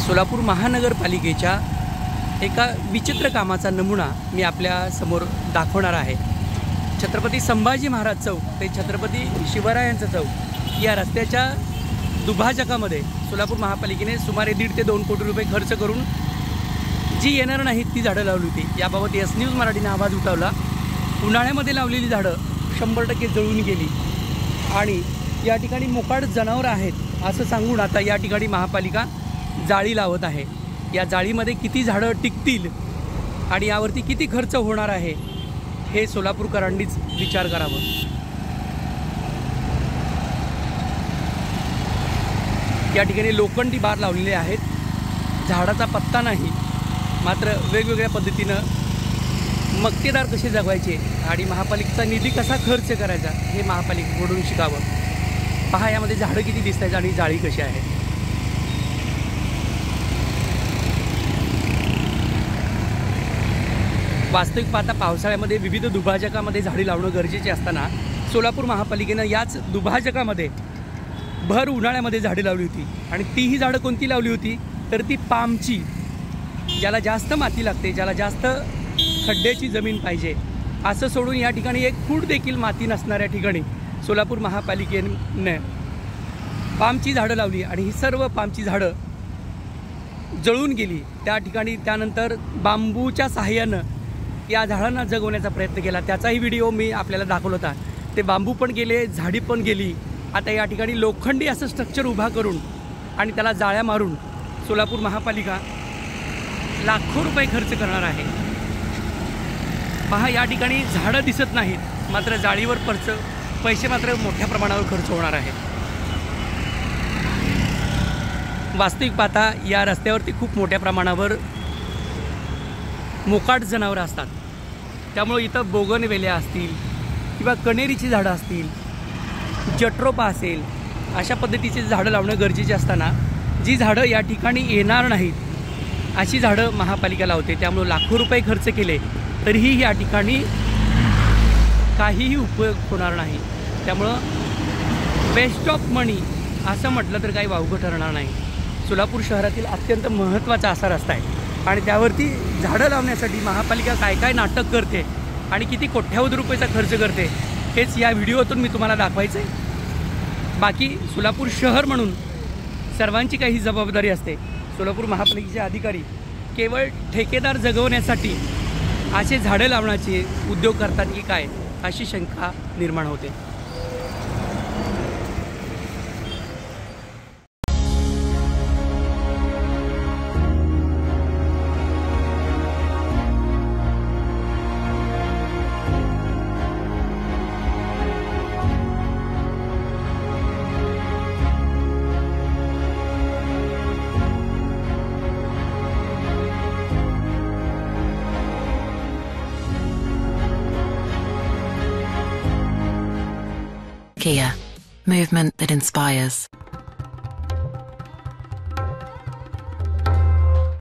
सोलापूर महानगरपालिकेच्या एका विचित्र कामाचा नमुना मी आपल्या समोर दाखवणार आहे। छत्रपती संभाजी महाराज चौक ते छत्रपती शिवरायांचा चौक या रस्त्याच्या दुभाजकामध्ये सोलापूर महापालिकेने सुमारे 1.5 ते 2 कोटी रुपये खर्च करून जी येणार नाहीत ती झाडं लावली होती। याबाबत एस न्यूज मराठीने आवाज उठवला। उन्हाळ्यामध्ये लावलेली झाडं 100% जळून गेली आणि या ठिकाणी मोकाट जनावरं आहेत असं सांगून आता या ठिकाणी महापालिका जाळी लावत आहे। या जाळीमध्ये किती झाडं टिकतील आणि यावरती किती खर्च होणार आहे हे सोलापूरकरांनीच विचार करावा। या ठिकाणी लोखंडी बार लावलेले आहेत, झाडाचा पत्ता नाही, मात्र वेगवेगळ्या पद्धतीनं मक्तेदार कसे जगवायचे आणि महापालिकेचा निधी कसा खर्च करायचा हे महापालिकेकडून शिकावं। पहा यामध्ये झाडं किती दिसत आहेत आणि जाळी कशी आहे। वास्तविक पाहता पावसाळ्यामध्ये विविध दुभाजकामध्ये झाडी लावणं गरजेचे असताना सोलापूर महापालिकेनं याच दुभाजकामध्ये भर उन्हाळ्यामध्ये झाडे लावली होती आणि तीही झाडं कोणती लावली होती तर ती पामची, ज्याला जास्त माती लागते, ज्याला जास्त खड्ड्याची जमीन पाहिजे असं सोडून या ठिकाणी 1 फूट देखील माती नसणाऱ्या ठिकाणी सोलापूर महापालिकेने पामची झाडं लावली आणि ही सर्व पामची झाडं जळून गेली। त्या ठिकाणी त्यानंतर बांबूच्या सहाय्यानं या झाडांना जगवण्याचा प्रयत्न केला, त्याचाही व्हिडिओ मी आपल्याला दाखवला होता। ते बांबू पण गेले, झाडी पण गेली। आता या ठिकाणी लोखंडी असं स्ट्रक्चर उभा करून आणि त्याला जाळ्या मारून सोलापूर महापालिका लाखो रुपये खर्च करणार आहे। पहा या ठिकाणी झाडं दिसत नाहीत, मात्र जाळीवर पैसे मात्र मोठ्या प्रमाणावर खर्च होणार आहे। वास्तविक पाहता या रस्त्यावरती खूप मोठ्या प्रमाणावर मोकाट जनावरं असतात, त्यामुळे इथं बोगनवेल्या असतील किंवा कणेरीची झाडं असतील, जट्रोपा असेल, अशा पद्धतीची झाडं लावणं गरजेचे असताना जी झाडं या ठिकाणी येणार नाहीत अशी झाडं महापालिका लावते। त्यामुळे लाखो रुपये खर्च केले तरीही या ठिकाणी काहीही उपयोग होणार नाही। त्यामुळं वेस्ट ऑफ मनी असं म्हटलं तर काही वावगं ठरणार नाही। सोलापूर शहरातील अत्यंत महत्त्वाचा असा रस्ता आहे आणि त्यावरती झाडं लावण्यासाठी महापालिका काय काय नाटक करते आणि किती कोट्यावधी रुपयाचा खर्च करते हेच या व्हिडिओतून मी तुम्हाला दाखवायचं आहे। बाकी सोलापूर शहर म्हणून सर्वांची काही जबाबदारी असते। सोलापूर महापालिकेचे अधिकारी केवळ ठेकेदार जगवण्यासाठी असे झाडं लावण्याचे उद्योग करतात की काय अशी शंका निर्माण होते। Kia, movement that inspires.